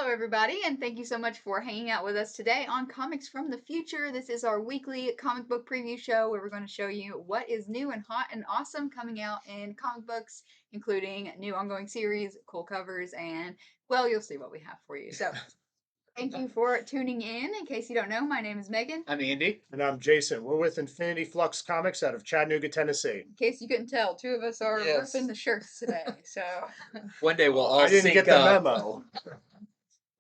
everybody, and thank you so much for hanging out with us today on Comics from the Future. This is our weekly comic book preview show where we're going to show you what is new and hot and awesome coming out in comic books, including new ongoing series, cool covers, and, well, you'll see what we have for you. So, thank you for tuning in. In case you don't know, my name is Megan. I'm Andy. And I'm Jason. We're with Infinity Flux Comics out of Chattanooga, Tennessee. In case you couldn't tell, two of us are ripping the shirts today. So, One day we'll all I didn't sync get the up. memo.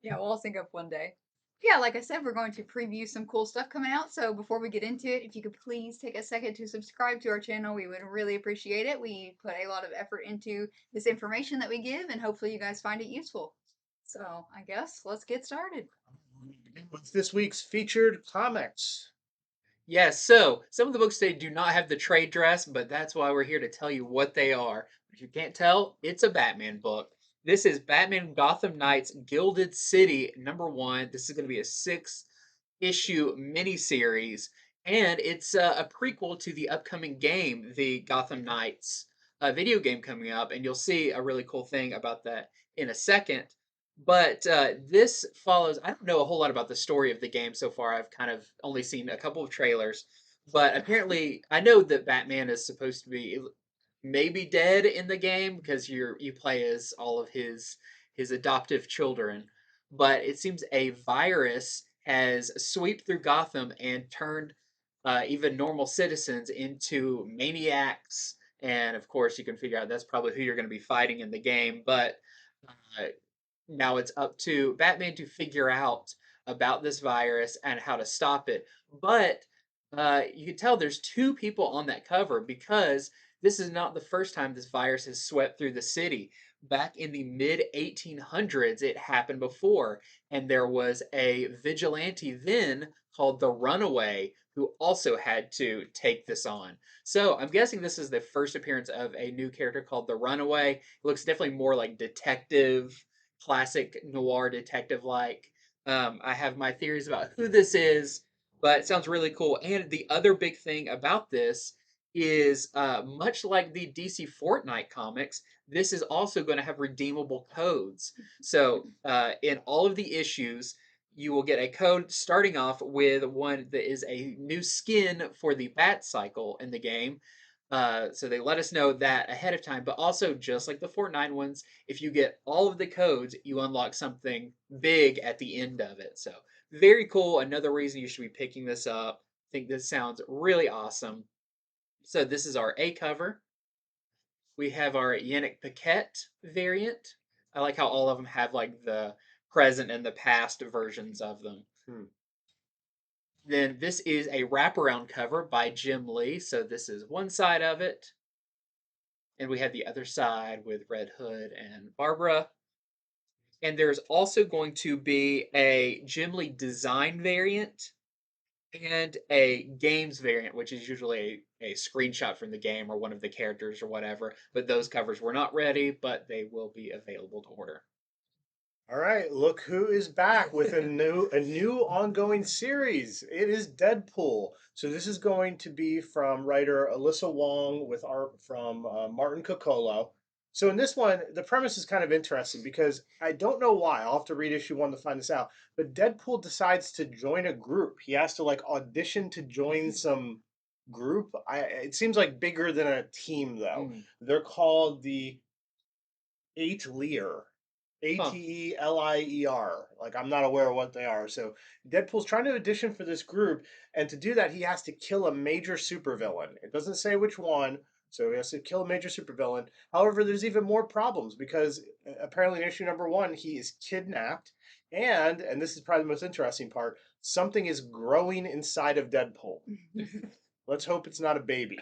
yeah, we'll all sync up one day. Yeah, like I said, we're going to preview some cool stuff coming out. So before we get into it, if you could please take a second to subscribe to our channel, we would really appreciate it. We put a lot of effort into this information that we give, and hopefully you guys find it useful. So I guess let's get started. With this week's featured comics. Yes, so some of the books today do not have the trade dress, but that's why we're here to tell you what they are. If you can't tell, it's a Batman book. This is Batman Gotham Knights Gilded City #1. This is going to be a 6-issue miniseries, and it's a prequel to the upcoming game, the Gotham Knights video game coming up, and you'll see a really cool thing about that in a second. But this follows. I don't know a whole lot about the story of the game so far. I've kind of only seen a couple of trailers, but apparently, I know that Batman is supposed to be maybe dead in the game because you play as all of his adoptive children. But it seems a virus has swept through Gotham and turned even normal citizens into maniacs. And of course, you can figure out that's probably who you're going to be fighting in the game. But uh, now it's up to Batman to figure out about this virus and how to stop it. But you can tell there's two people on that cover because this is not the first time this virus has swept through the city. Back in the mid 1800s, it happened before, and there was a vigilante then called the Runaway who also had to take this on. So I'm guessing this is the first appearance of a new character called the Runaway. It looks definitely more like detective, classic noir detective like. I have my theories about who this is, but it sounds really cool. And the other big thing about this is much like the DC Fortnite comics, this is also going to have redeemable codes. So in all of the issues, you will get a code starting off with one that is a new skin for the Bat Cycle in the game. So they let us know that ahead of time, but also just like the Fortnite ones, if you get all of the codes, you unlock something big at the end of it. So very cool. Another reason you should be picking this up. I think this sounds really awesome. So this is our A cover. We have our Yannick Paquette variant. I like how all of them have like the present and the past versions of them. Then this is a wraparound cover by Jim Lee. So this is one side of it. And we have the other side with Red Hood and Barbara. And there's also going to be a Jim Lee design variant and a games variant, which is usually a screenshot from the game or one of the characters or whatever. But those covers were not ready, but they will be available to order. All right, look who is back with a new ongoing series. It is Deadpool. So this is going to be from writer Alyssa Wong with art from Martin Coccolo. So in this one, the premise is kind of interesting because I don't know why. I'll have to read issue 1 to find this out. But Deadpool decides to join a group. He has to like audition to join some group. It seems like bigger than a team though. They're called the Atelier. Atelier. Like I'm not aware of what they are. So Deadpool's trying to audition for this group, and to do that, he has to kill a major supervillain. It doesn't say which one, so he has to kill a major supervillain. However, there's even more problems because apparently in issue #1, he is kidnapped, and this is probably the most interesting part, something is growing inside of Deadpool. Let's hope it's not a baby.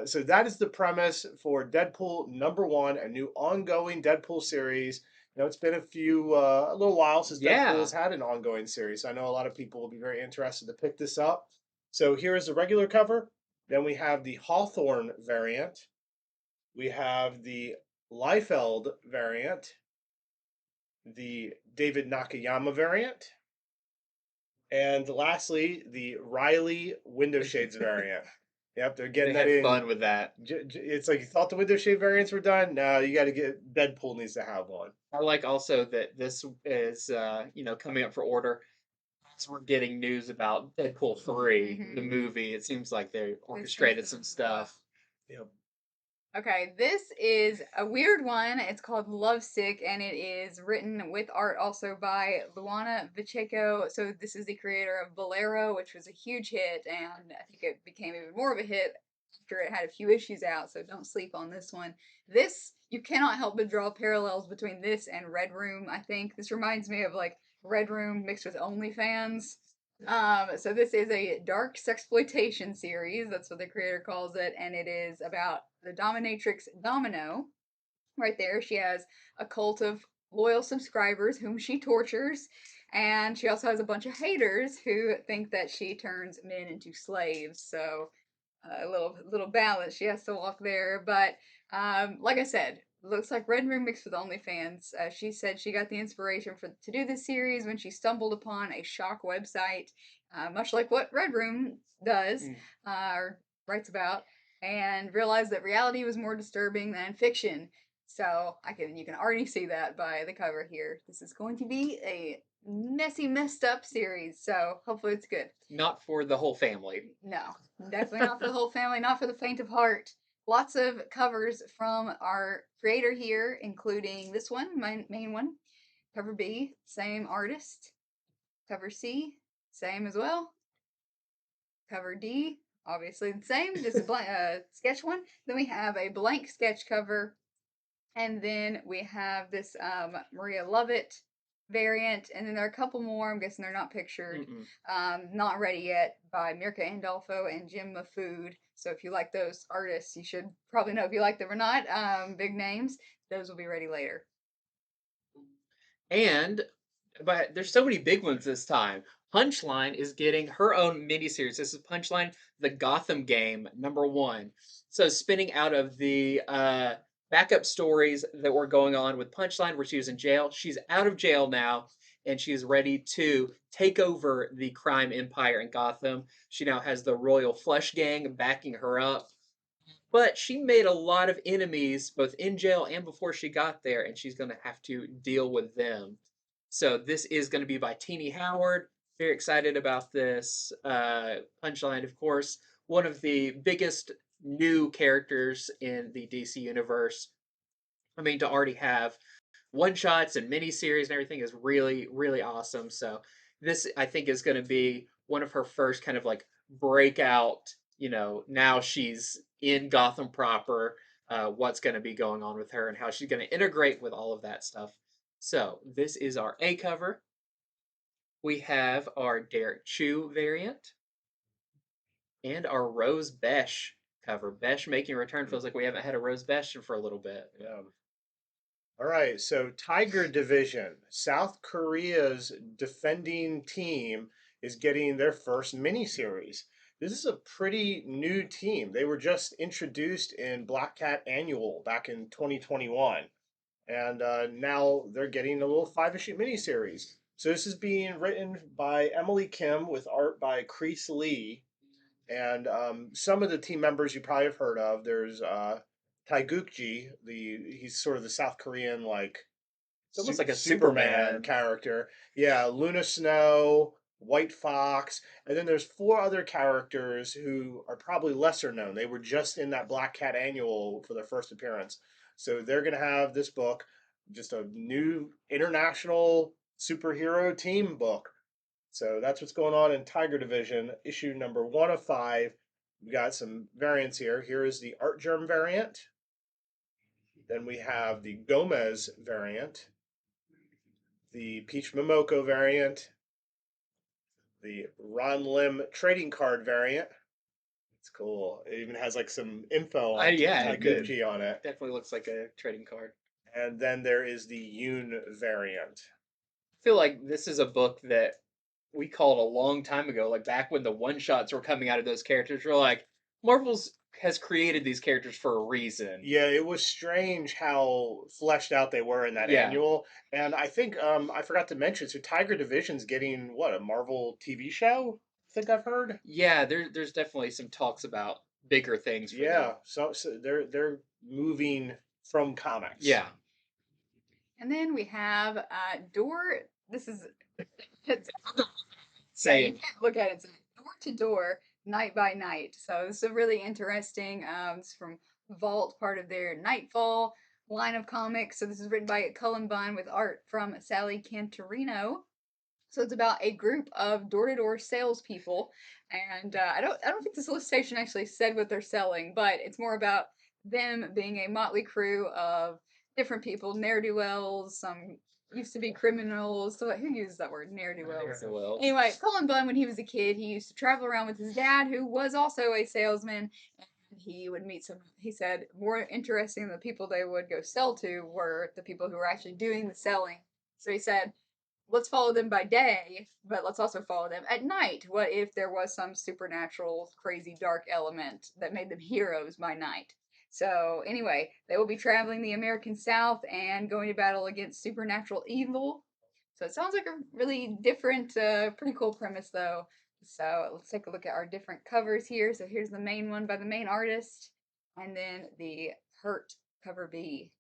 So that is the premise for Deadpool #1, a new ongoing Deadpool series. You know, it's been a little while since Deadpool has had an ongoing series. So I know a lot of people will be very interested to pick this up. So here is the regular cover. Then we have the Hawthorne variant. We have the Liefeld variant, the David Nakayama variant, and lastly, the Reilly Window Shades variant. Yep, they're They getting that had in. fun with that. It's like you thought the window shade variants were done. No, you got to get Deadpool needs to have one. I like also that this is coming up for order. As we're getting news about Deadpool 3, the movie, it seems like they orchestrated some stuff. Yep. Okay, this is a weird one. It's called Lovesick, and it is written with art also by Luana Vicheco. So this is the creator of Bolero, which was a huge hit, and I think it became even more of a hit after it had a few issues out. So don't sleep on this one. This, you cannot help but draw parallels between this and Red Room. I think this reminds me of like Red Room mixed with OnlyFans. So this is a dark sexploitation series. That's what the creator calls it, and it is about the dominatrix Domino. Right there, she has a cult of loyal subscribers whom she tortures, and she also has a bunch of haters who think that she turns men into slaves. So a little balance she has to walk there. But like I said, looks like Red Room mixed with OnlyFans. She said she got the inspiration to do this series when she stumbled upon a shock website, much like what Red Room does or writes about, and realized that reality was more disturbing than fiction. So you can already see that by the cover here. This is going to be a messy, messed up series. So hopefully it's good. Not for the whole family. No, definitely not for the whole family, not for the faint of heart. Lots of covers from our creator here, including this one, my main one. Cover B, same artist. Cover C, same as well. Cover D, obviously the same, just a blank sketch one. Then we have a blank sketch cover. And then we have this Maria Lovett variant, and then there are a couple more. I'm guessing they're not pictured. Not ready yet by Mirka Andolfo and Jim Mahfood. So if you like those artists, you should probably know if you like them or not. Big names. Those will be ready later. But there's so many big ones this time. Punchline is getting her own miniseries. This is Punchline, the Gotham game, #1. So spinning out of the backup stories that were going on with Punchline, where she was in jail. She's out of jail now, and she's ready to take over the crime empire in Gotham. She now has the Royal Flush Gang backing her up. But she made a lot of enemies both in jail and before she got there, and she's going to have to deal with them. So this is going to be by Teenie Howard. Very excited about this. Punchline, of course, one of the biggest new characters in the DC universe. I mean, to already have one-shots and miniseries and everything is really, really awesome. So this, I think, is going to be one of her first kind of like breakout, now she's in Gotham proper, what's going to be going on with her and how she's going to integrate with all of that stuff. So this is our A cover. We have our Derrick Chew variant and our Rose Besch cover. Besch making a return. Feels like we haven't had a Rose Besch for a little bit. Yeah. All right, so Tiger Division, South Korea's defending team, is getting their first miniseries. This is a pretty new team. They were just introduced in Black Cat Annual back in 2021. And now they're getting a little 5-issue miniseries. So this is being written by Emily Kim with art by Crease Lee. And some of the team members you probably have heard of. There's Taegukji, he's sort of the South Korean It's almost like a Superman character. Yeah, Luna Snow, White Fox, and then there's 4 other characters who are probably lesser known. They were just in that Black Cat Annual for their first appearance. So they're going to have this book, just a new international superhero team book. So that's what's going on in Tiger Division, issue number 1 of 5. We got some variants here. Here is the Art Germ variant. Then we have the Gomez variant, the Peach Momoko variant, the Ron Lim trading card variant. It's cool. It even has like some info on Taegukji on it. Definitely looks like a trading card. And then there is the Yoon variant. I feel like this is a book that we called a long time ago, like back when the one-shots were coming out of those characters. We're like, Marvel's has created these characters for a reason. Yeah, it was strange how fleshed out they were in that annual. And I think I forgot to mention, so Tiger Division's getting a Marvel TV show? I think I've heard. Yeah, there's definitely some talks about bigger things for them. Yeah, so they're moving from comics. Yeah. And then we have Door. This is it's, Say you it. can't look at it. It's Door to Door, Night by Night. So this is a really interesting. It's from Vault, part of their Nightfall line of comics. So this is written by Cullen Bunn with art from Sally Cantorino. So it's about a group of door-to-door salespeople, and I don't think the solicitation actually said what they're selling, but it's more about them being a motley crew of different people, ne'er do wells, some used to be criminals. So who uses that word, ne'er do wells? Well, Anyway, Cullen Bunn, when he was a kid, he used to travel around with his dad, who was also a salesman. And he would meet some, he said, more interesting than the people they would go sell to were the people who were actually doing the selling. So he said, let's follow them by day, but let's also follow them at night. What if there was some supernatural, crazy, dark element that made them heroes by night? So, anyway, they will be traveling the American South and going to battle against supernatural evil. So, it sounds like a really different, pretty cool premise, though. So, let's take a look at our different covers here. So, here's the main one by the main artist, and then the Hurt cover B.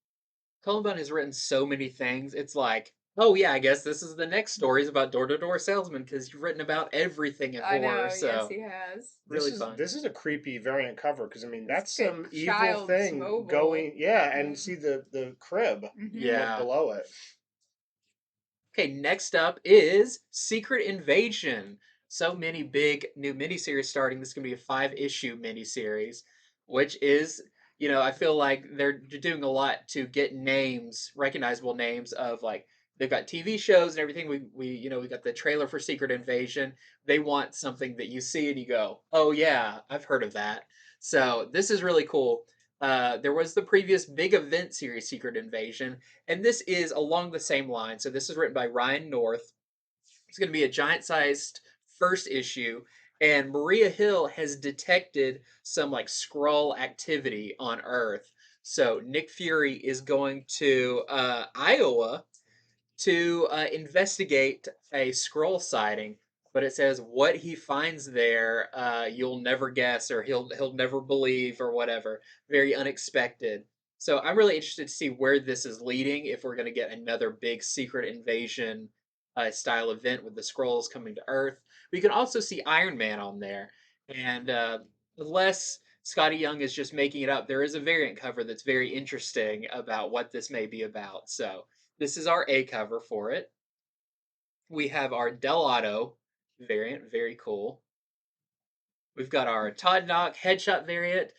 Cullen Bunn has written so many things. It's like, oh yeah, I guess this is the next stories about door-to-door salesmen because you've written about everything in I horror. know, So yes, he has. really fun. This is a creepy variant cover because I mean that's It's some evil Child's thing Mobile. going. Yeah, and Mhm. see the crib Mhm. Yeah. below it. Okay, next up is Secret Invasion. So many big new miniseries starting. This is gonna be a 5-issue miniseries, which is, I feel like they're doing a lot to get names, recognizable names of like they've got TV shows and everything. We got the trailer for Secret Invasion. They want something that you see and you go, oh yeah, I've heard of that. So this is really cool. There was the previous big event series, Secret Invasion, and this is along the same line. So this is written by Ryan North. It's going to be a giant-sized first issue, and Maria Hill has detected some like Skrull activity on Earth. So Nick Fury is going to Iowa to investigate a Skrull sighting. But it says what he finds there, you'll never guess, or he'll never believe, or whatever. Very unexpected. So I'm really interested to see where this is leading. If we're going to get another big secret invasion style event with the Skrulls coming to Earth, we can also see Iron Man on there. And unless Scotty Young is just making it up, there is a variant cover that's very interesting about what this may be about. So this is our A cover for it. We have our Del Auto variant, very cool. We've got our Todd Knock headshot variant.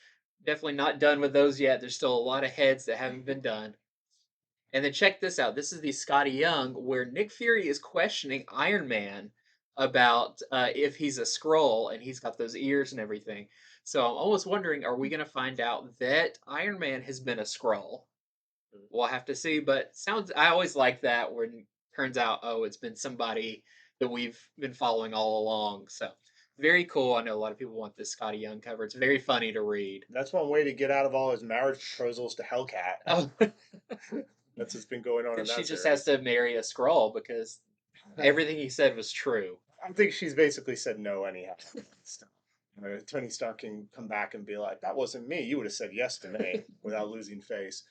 Definitely not done with those yet. There's still a lot of heads that haven't been done. And then check this out. This is the Scotty Young, where Nick Fury is questioning Iron Man about if he's a Skrull, and he's got those ears and everything. So I'm almost wondering, are we going to find out that Iron Man has been a Skrull? We'll have to see, but I always like that when it turns out, oh, it's been somebody that we've been following all along. So very cool. I know a lot of people want this Scotty Young cover. It's very funny to read. That's one way to get out of all his marriage proposals to Hellcat. Oh, That's what's been going on in and that she just series. has to marry a Skrull because everything he said was true. I think she's basically said no anyhow. Tony Stark can come back and be like, that wasn't me. You would have said yes to me without losing face.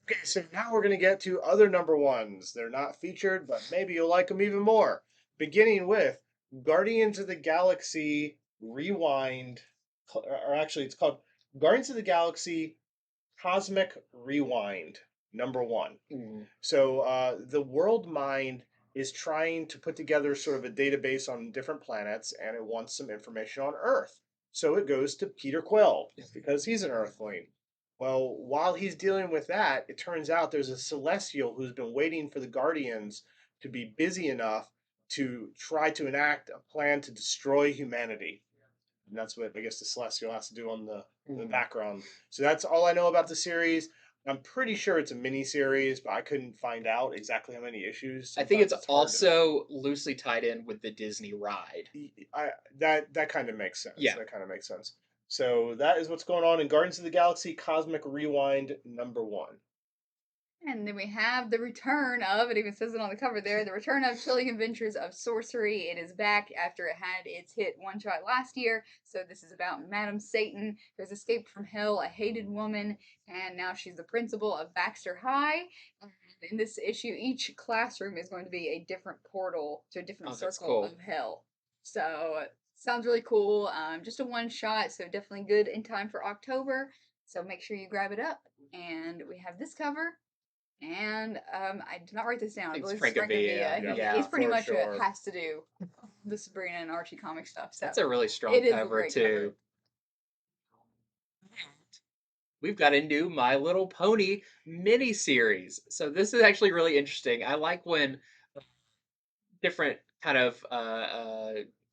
Okay, so now we're going to get to other number ones. They're not featured, but maybe you'll like them even more. Beginning with Guardians of the Galaxy Rewind, or actually, it's called Guardians of the Galaxy Cosmic Rewind, number one. Mm. So the World Mind is trying to put together sort of a database on different planets, and it wants some information on Earth. So it goes to Peter Quill because he's an Earthling. Well, while he's dealing with that, it turns out there's a Celestial who's been waiting for the Guardians to be busy enough to try to enact a plan to destroy humanity. And that's what I guess the Celestial has to do on the background. So that's all I know about the series. I'm pretty sure it's a mini series, but I couldn't find out exactly how many issues. I think it's Sometimes hard also loosely tied in with the Disney ride. that kind of makes sense. Yeah. That kind of makes sense. So that is what's going on in Guardians of the Galaxy Cosmic Rewind number one. And then we have the return of, it even says it on the cover there, the return of Chilling Adventures of Sorcery. It is back after it had its hit one-shot last year. So this is about Madam Satan, who has escaped from hell, a hated woman, and now she's the principal of Baxter High. And in this issue, each classroom is going to be a different portal to a different Oh, that's circle cool. of hell. So sounds really cool. Just a one-shot, so definitely good in time for October. So make sure you grab it up. And we have this cover. And I did not write this down. I It's believe it's Francavilla, Francavilla. yeah, He's pretty for much sure. has to do the Sabrina and Archie comic stuff. So That's a really strong it is a cover great too. We've got a new My Little Pony mini-series. So this is actually really interesting. I like when different kind of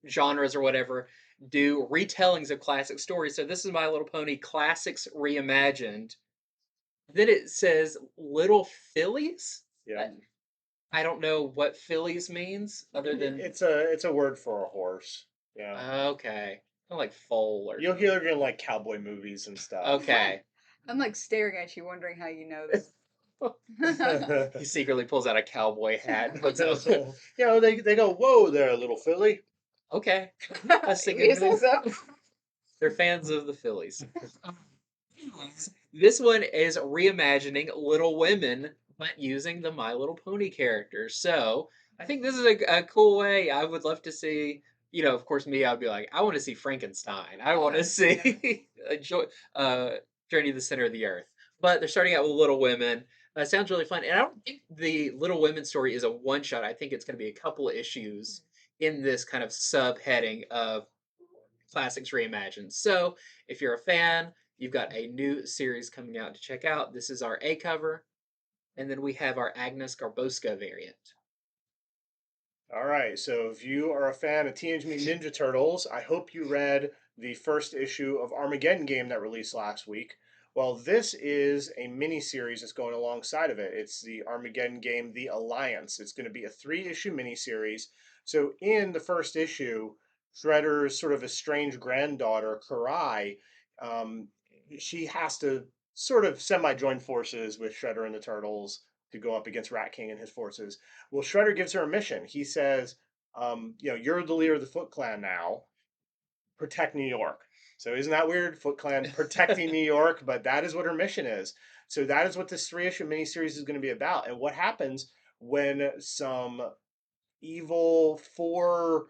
genres or whatever do retellings of classic stories. So this is My Little Pony Classics Reimagined. Then it says Little Fillies. Yeah. I don't know what Fillies means other than It's a word for a horse. Yeah. okay, kind of like foal or You'll hear it in like cowboy movies and stuff. okay. I'm like staring at you, wondering how you know this. He secretly pulls out a cowboy hat and puts it on. You know, they go, whoa there, little filly. Okay, that's a You good say move. so? They're fans of the Phillies. This one is reimagining Little Women, but using the My Little Pony characters. So I think this is a cool way. I would love to see. You know, of course, me, I'd be like, I want to see Frankenstein. I want to see Journey to the Center of the Earth. But they're starting out with Little Women. Sounds really fun. And I don't think the Little Women story is a one shot. I think it's going to be a couple of issues in this kind of subheading of Classics Reimagined. So if you're a fan, you've got a new series coming out to check out. This is our A cover. And then we have our Agnes Garboska variant. All right, so if you are a fan of Teenage Mutant Ninja Turtles, I hope you read the first issue of Armageddon game that released last week. Well, this is a mini series that's going alongside of it. It's the Armageddon game, The Alliance. It's going to be a 3-issue mini series. So in the first issue, Shredder's sort of estranged granddaughter, Karai, she has to sort of semi-join forces with Shredder and the Turtles to go up against Rat King and his forces. Well, Shredder gives her a mission. He says, you know, you're the leader of the Foot Clan now. Protect New York. So isn't that weird? Foot Clan protecting New York, but that is what her mission is. So that is what this 3-issue miniseries is going to be about. And what happens when some evil 4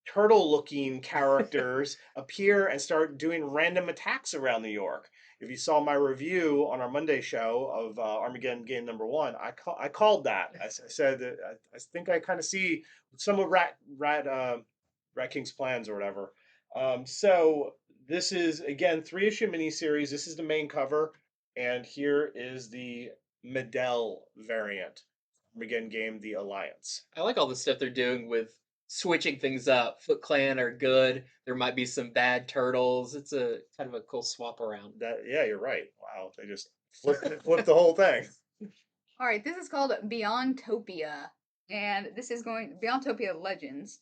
turtle-looking characters appear and start doing random attacks around New York. If you saw my review on our Monday show of Armageddon Game #1, I called that. I said that I think I kind of see some of Rat King's plans or whatever. So this is again 3-issue miniseries. This is the main cover, and here is the Medell variant. Armageddon Game: The Alliance. I like all the stuff they're doing with switching things up. Foot Clan are good. There might be some bad turtles. It's a kind of a cool swap around. Yeah, you're right. Wow, they just flipped the whole thing. All right, this is called Beyondtopia, and this is going Beyondtopia Legends.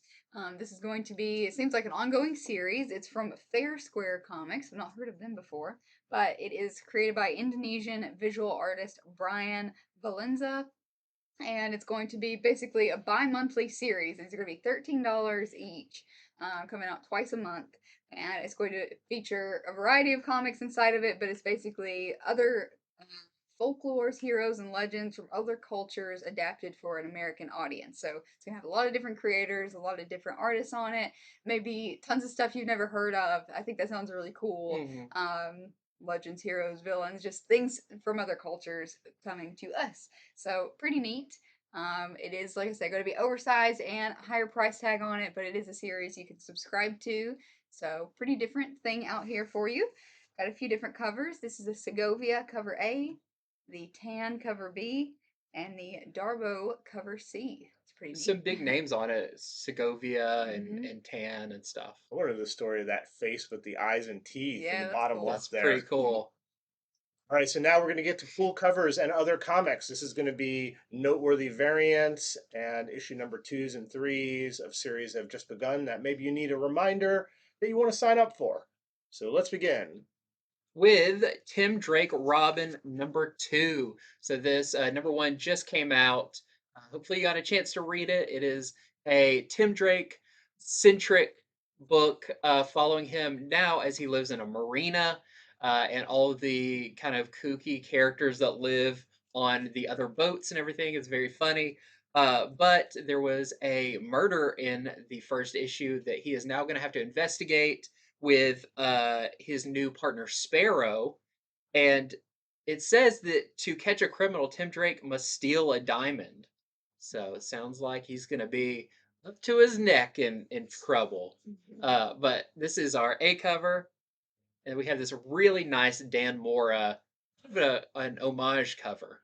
This is going to be, it seems like an ongoing series. It's from Fair Square Comics. I've not heard of them before, but it is created by Indonesian visual artist Brian Valenza, and it's going to be basically a bi-monthly series. It's going to be $13 each, coming out twice a month. And it's going to feature a variety of comics inside of it, but it's basically other folklores, heroes, and legends from other cultures adapted for an American audience. So it's going to have a lot of different creators, a lot of different artists on it, maybe tons of stuff you've never heard of. I think that sounds really cool. Mm-hmm. Legends, heroes, villains, just things from other cultures coming to us. So pretty neat. It is, like I said, going to be oversized and a higher price tag on it, but it is a series you can subscribe to. So pretty different thing out here for you. Got a few different covers. This is a Segovia cover A, the Tan cover B, and the Darbo cover C. It's pretty neat. Some big names on it. Segovia and Tan and stuff. I wonder the story of that face with the eyes and teeth in the that's bottom cool. left there. Pretty cool. All right, so now we're going to get to full covers and other comics. This is going to be noteworthy variants and issue number 2s and 3s of series that have just begun that maybe you need a reminder that you want to sign up for. So let's begin. with Tim Drake Robin #2. So this #1 just came out. Hopefully you got a chance to read it. It is a Tim Drake centric book following him now as he lives in a marina and all of the kind of kooky characters that live on the other boats and everything. It's very funny. But there was a murder in the first issue that he is now going to have to investigate with his new partner Sparrow, and it says that to catch a criminal, Tim Drake must steal a diamond. So it sounds like he's going to be up to his neck in trouble. But this is our A cover, and we have this really nice Dan Mora, an homage cover.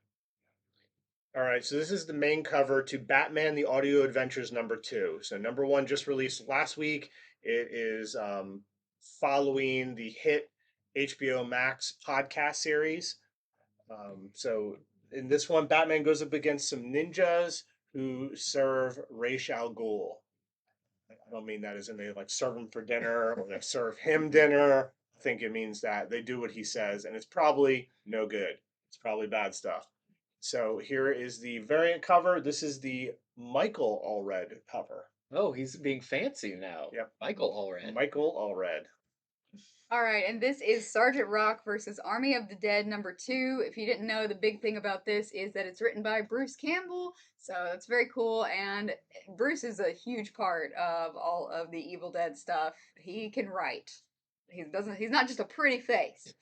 All right, so this is the main cover to Batman: The Audio Adventures #2. So #1 just released last week. It is following the hit HBO Max podcast series. So in this one, Batman goes up against some ninjas who serve Ra's al Ghul. I don't mean that as in they like serve him for dinner or they serve him dinner. I think it means that they do what he says, and it's probably no good. It's probably bad stuff. So here is the variant cover. This is the Michael Allred cover. Oh, he's being fancy now. Yep. Michael Allred. Michael Allred. All right, and this is Sergeant Rock versus Army of the Dead #2. If you didn't know, the big thing about this is that it's written by Bruce Campbell, so that's very cool. And Bruce is a huge part of all of the Evil Dead stuff. He can write. He's not just a pretty face.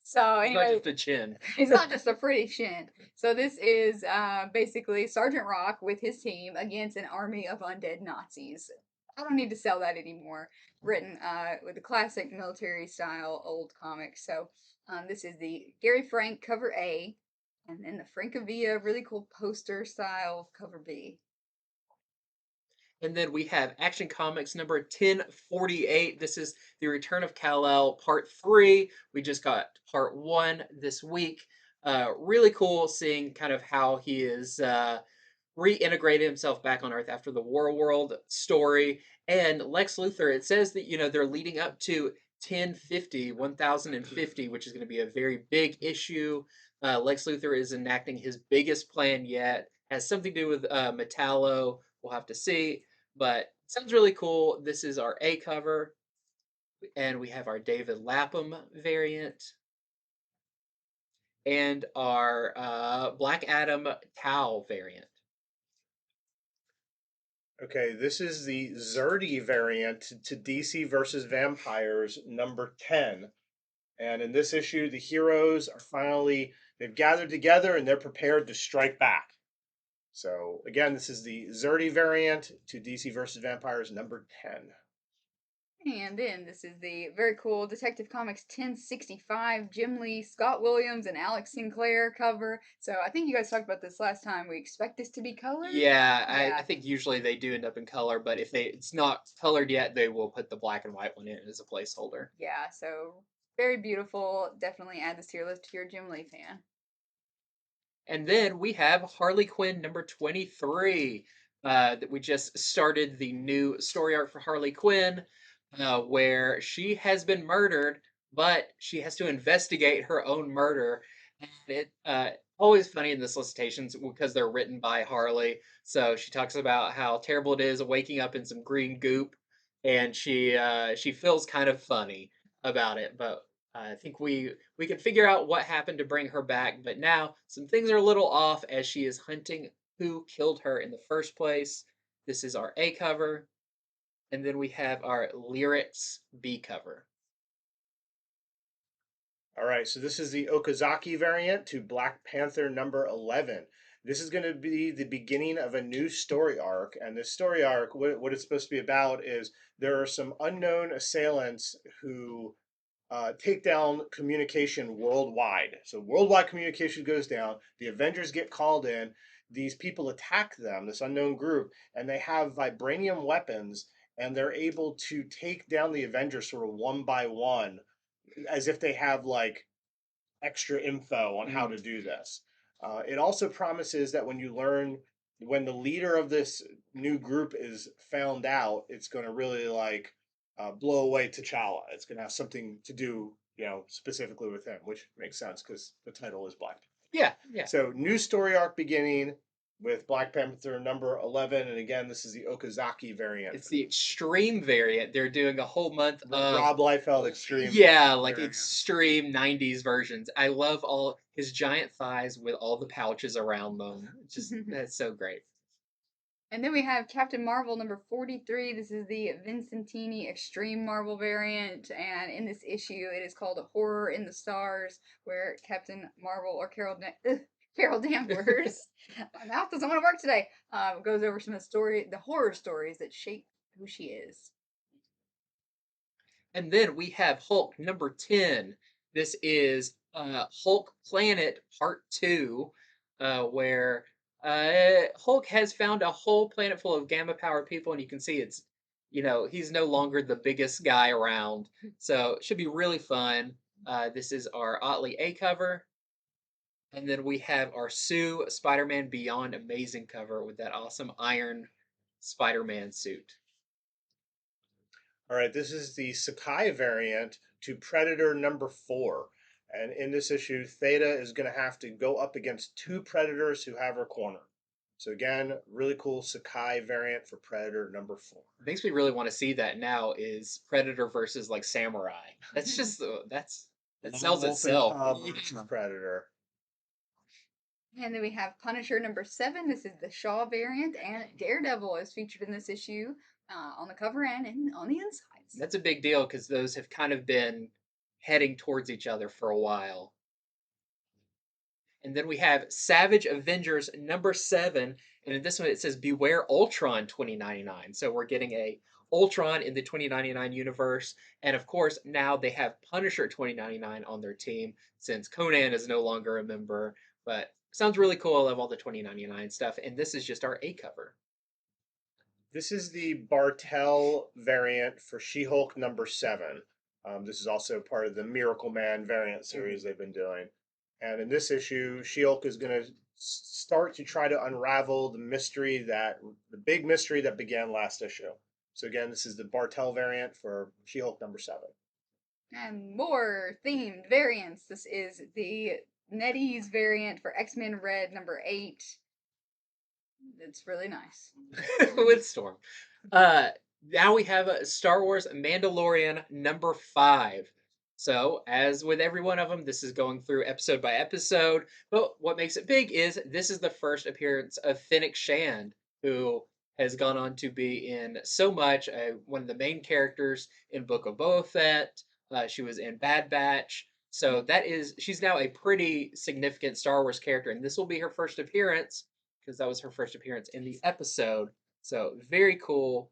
So It's not anyway, just a chin. he's not just a pretty shin. So this is basically Sergeant Rock with his team against an army of undead Nazis. I don't need to sell that anymore. Written with a classic military style old comic. So this is the Gary Frank cover A, and then the Francavilla really cool poster style cover B. And then we have Action Comics number 1048. This is The Return of Kal-El Part 3. We just got Part 1 this week. Really cool seeing kind of how he is reintegrated himself back on Earth after the War World story. And Lex Luthor, it says that, they're leading up to 1050, which is going to be a very big issue. Lex Luthor is enacting his biggest plan yet. Has something to do with Metallo. We'll have to see. But sounds really cool. This is our A cover. And we have our David Lapham variant. And our Black Adam Tau variant. Okay, this is the Zerdy variant to DC versus Vampires #10. And in this issue, the heroes are they've gathered together and they're prepared to strike back. So again, this is the Zerdy variant to DC versus Vampires #10. And then this is the very cool Detective Comics 1065 Jim Lee, Scott Williams, and Alex Sinclair cover. So I think you guys talked about this last time. We expect this to be colored. Yeah, Yeah. I think usually they do end up in color, but if it's not colored yet, they will put the black and white one in as a placeholder. Yeah, so very beautiful. Definitely add this to your list if you're a Jim Lee fan. And then we have Harley Quinn #23. That we just started the new story arc for Harley Quinn, where she has been murdered, but she has to investigate her own murder. And it always funny in the solicitations because they're written by Harley. So she talks about how terrible it is waking up in some green goop, and she feels kind of funny about it. But I think we can figure out what happened to bring her back. But now some things are a little off as she is hunting who killed her in the first place. This is our A cover. And then we have our Lyrics B cover. All right, so this is the Okazaki variant to Black Panther #11. This is going to be the beginning of a new story arc. And this story arc, what it's supposed to be about is there are some unknown assailants who take down communication worldwide. So worldwide communication goes down. The Avengers get called in. These people attack them, this unknown group, and they have vibranium weapons, and they're able to take down the Avengers sort of one by one, as if they have like extra info on how to do this. It also promises that when the leader of this new group is found out, it's going to really like blow away T'Challa. It's going to have something to do specifically with him, which makes sense because the title is Black. Yeah, yeah. So new story arc beginning with Black Panther number 11, and again, this is the Okazaki variant. It's the extreme variant. They're doing a whole month of Rob Liefeld extreme. Yeah, like variant. extreme 90s versions. I love all his giant thighs with all the pouches around them. Just that's so great. And then we have Captain Marvel number 43. This is the Vincentini Extreme Marvel variant, and in this issue, it is called Horror in the Stars, where Captain Marvel or Carol Danvers, my mouth doesn't want to work today, goes over some of the horror stories that shape who she is. And then we have Hulk number 10. This is Hulk Planet Part 2, where Hulk has found a whole planet full of gamma powered people, and you can see it's, he's no longer the biggest guy around. So it should be really fun. This is our Otley A cover. And then we have our Sue Spider-Man Beyond Amazing cover with that awesome iron Spider-Man suit. All right, this is the Sakai variant to Predator number 4. And in this issue, Theta is going to have to go up against 2 Predators who have her corner. So again, really cool Sakai variant for Predator number 4. What makes me really want to see that now is Predator versus like Samurai. That's just that sells itself. Predator. And then we have Punisher number 7. This is the Shaw variant, and Daredevil is featured in this issue on the cover and on the insides. That's a big deal because those have kind of been heading towards each other for a while. And then we have Savage Avengers number 7, and in this one it says Beware Ultron 2099. So we're getting a Ultron in the 2099 universe, and of course now they have Punisher 2099 on their team since Conan is no longer a member. But sounds really cool. I love all the 2099 stuff, and this is just our A cover. This is the Bartel variant for She-Hulk number 7. This is also part of the Miracle Man variant series they've been doing. And in this issue, She-Hulk is going to start to try to unravel the big mystery that began last issue. So again, this is the Bartel variant for She-Hulk number 7. And more themed variants. This is the NetEase variant for X-Men Red number 8. It's really nice. With Storm. Now we have a Star Wars Mandalorian number 5. So, as with every one of them, this is going through episode by episode. But what makes it big is this is the first appearance of Fennec Shand, who has gone on to be in so much. One of the main characters in Book of Boba Fett. She was in Bad Batch. So she's now a pretty significant Star Wars character, and this will be her first appearance because that was her first appearance in the episode. So very cool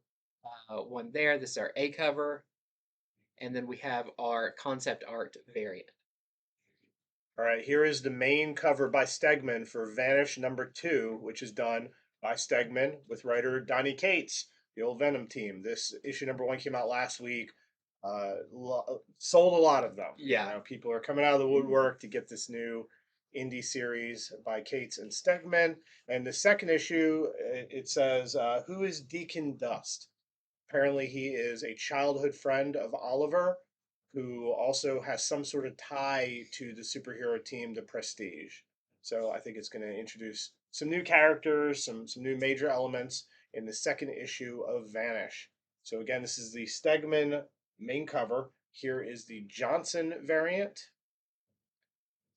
one there. This is our A cover. And then we have our concept art variant. All right, here is the main cover by Stegman for Vanish number 2, which is done by Stegman with writer Donny Cates, the old Venom team. This issue number 1 came out last week. Sold a lot of them. Yeah. People are coming out of the woodwork to get this new indie series by Cates and Stegman. And the second issue, it says, who is Deacon Dust? Apparently he is a childhood friend of Oliver, who also has some sort of tie to the superhero team, the Prestige. So I think it's going to introduce some new characters, some new major elements in the second issue of Vanish. So again, this is the Stegman main cover. Here is the Johnson variant.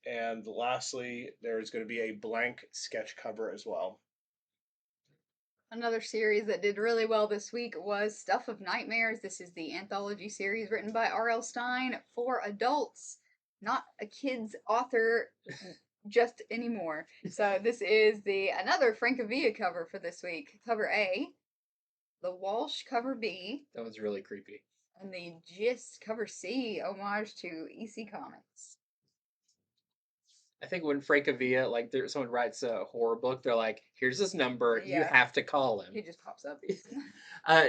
And lastly, there's going to be a blank sketch cover as well. Another series that did really well this week was Stuff of Nightmares. This is the anthology series written by R.L. Stine for adults, not a kid's author just anymore. So this is another Francavilla cover for this week. Cover A, the Walsh cover B. That was really creepy. And the Gist cover C, homage to EC Comics. I think when Francavilla, like someone writes a horror book, they're like, here's this number, you have to call him. He just pops up.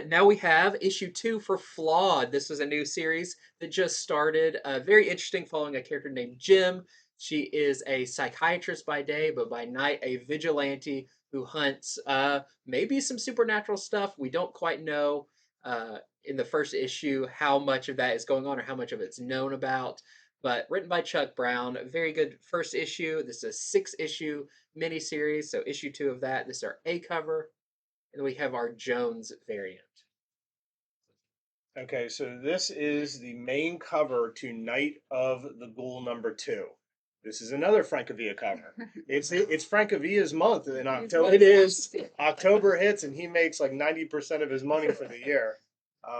Now we have issue 2 for Flawed. This was a new series that just started. Very interesting, following a character named Jim. She is a psychiatrist by day, but by night a vigilante who hunts maybe some supernatural stuff. We don't quite know in the first issue how much of that is going on or how much of it's known about. but written by Chuck Brown. Very good first issue. This is a 6-issue miniseries, so issue 2 of that. This is our A cover, and we have our Jones variant. Okay, so this is the main cover to Night of the Ghoul #2. This is another Francavilla cover. It's Francavilla's month in October. It is. October hits and he makes like 90% of his money for the year.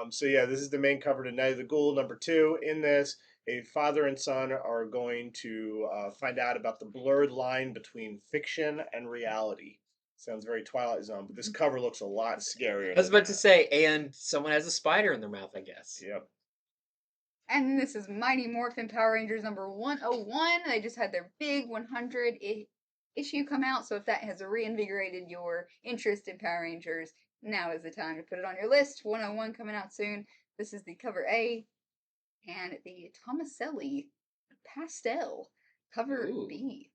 So yeah, this is the main cover to Night of the Ghoul #2. In this, a father and son are going to find out about the blurred line between fiction and reality. Sounds very Twilight Zone, but this cover looks a lot scarier. I was about to say, and someone has a spider in their mouth, I guess. Yep. And this is Mighty Morphin Power Rangers number 101. They just had their big 100 issue come out, so if that has reinvigorated your interest in Power Rangers, now is the time to put it on your list. 101 coming out soon. This is the cover A, and the Tomaselli pastel cover Ooh. B.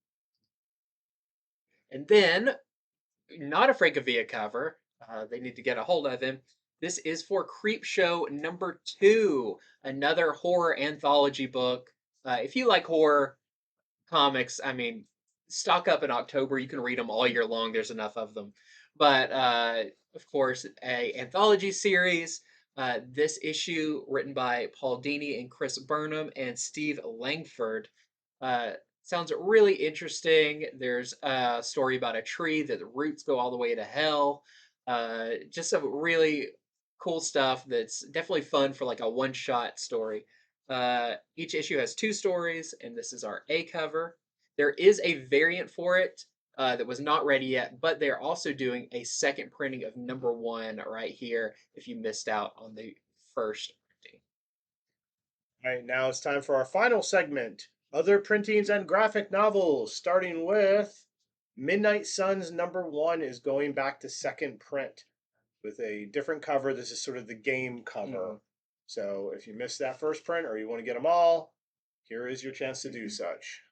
And then, not a Francavilla cover. They need to get a hold of him. This is for Creepshow #2, another horror anthology book. If you like horror comics, I mean, stock up in October. You can read them all year long. There's enough of them. But of course, a anthology series. This issue written by Paul Dini and Chris Burnham and Steve Langford. Sounds really interesting. There's a story about a tree that the roots go all the way to hell. Just some really cool stuff that's definitely fun for like a one-shot story. Each issue has 2 stories, and this is our A cover. There is a variant for it that was not ready yet, but they're also doing a second printing of #1 right here if you missed out on the first printing. All right, now it's time for our final segment, other printings and graphic novels, starting with Midnight Suns #1 is going back to second print with a different cover. This is sort of the game cover. So if you missed that first print or you want to get them all, here is your chance to do such.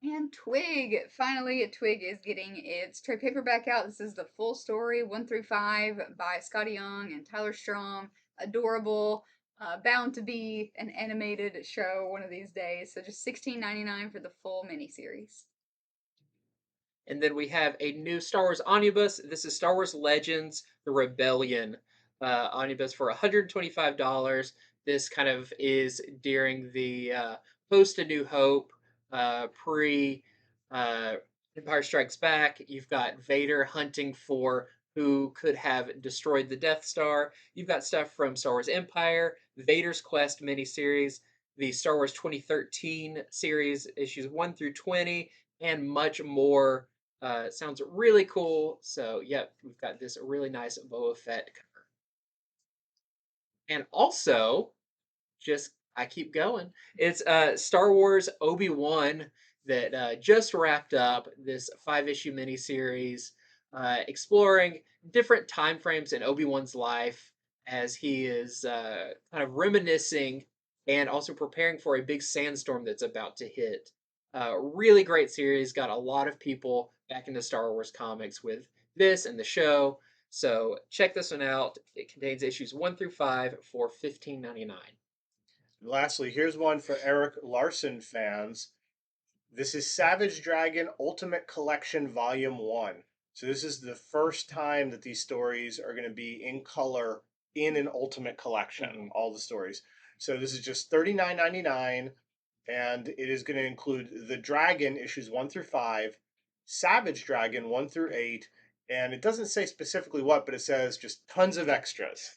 And Twig, finally, Twig is getting its trade paperback out. This is the full story, 1 through 5, by Scotty Young and Tyler Strom. Adorable, bound to be an animated show one of these days. So just $16.99 for the full miniseries. And then we have a new Star Wars omnibus. This is Star Wars Legends: The Rebellion omnibus for $125. This kind of is during the post A New Hope, pre Empire Strikes Back. You've got Vader hunting for who could have destroyed the Death Star. You've got stuff from Star Wars Empire, Vader's Quest miniseries, the Star Wars 2013 series, issues 1 through 20, and much more. Sounds really cool. So, yep, we've got this really nice Boba Fett cover. And also, I keep going. It's Star Wars Obi-Wan that just wrapped up this 5-issue miniseries exploring different time frames in Obi-Wan's life as he is kind of reminiscing and also preparing for a big sandstorm that's about to hit. Really great series. Got a lot of people back into Star Wars comics with this and the show. So check this one out. It contains issues 1 through 5 for $15.99. Lastly, here's one for Eric Larson fans. This is Savage Dragon Ultimate Collection Volume 1. So this is the first time that these stories are going to be in color in an Ultimate Collection, all the stories. So this is just $39.99, and it is going to include the Dragon issues 1 through 5, Savage Dragon 1 through 8, and it doesn't say specifically what, but it says just tons of extras.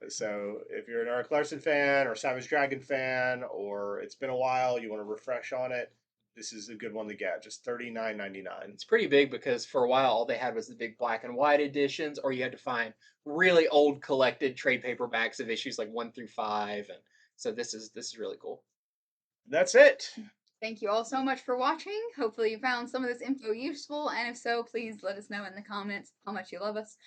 So if you're an Eric Larson fan or Savage Dragon fan, or it's been a while, you want to refresh on it, this is a good one to get. Just $39.99. It's pretty big because for a while all they had was the big black and white editions, or you had to find really old collected trade paperbacks of issues like 1 through 5, and so this is really cool. That's it. Thank you all so much for watching. Hopefully you found some of this info useful, and if so, please let us know in the comments how much you love us.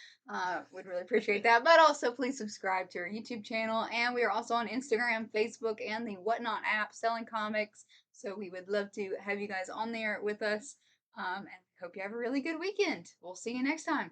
We'd really appreciate that. But also, please subscribe to our YouTube channel, and we are also on Instagram, Facebook, and the Whatnot app selling comics. So we would love to have you guys on there with us, and hope you have a really good weekend. We'll see you next time.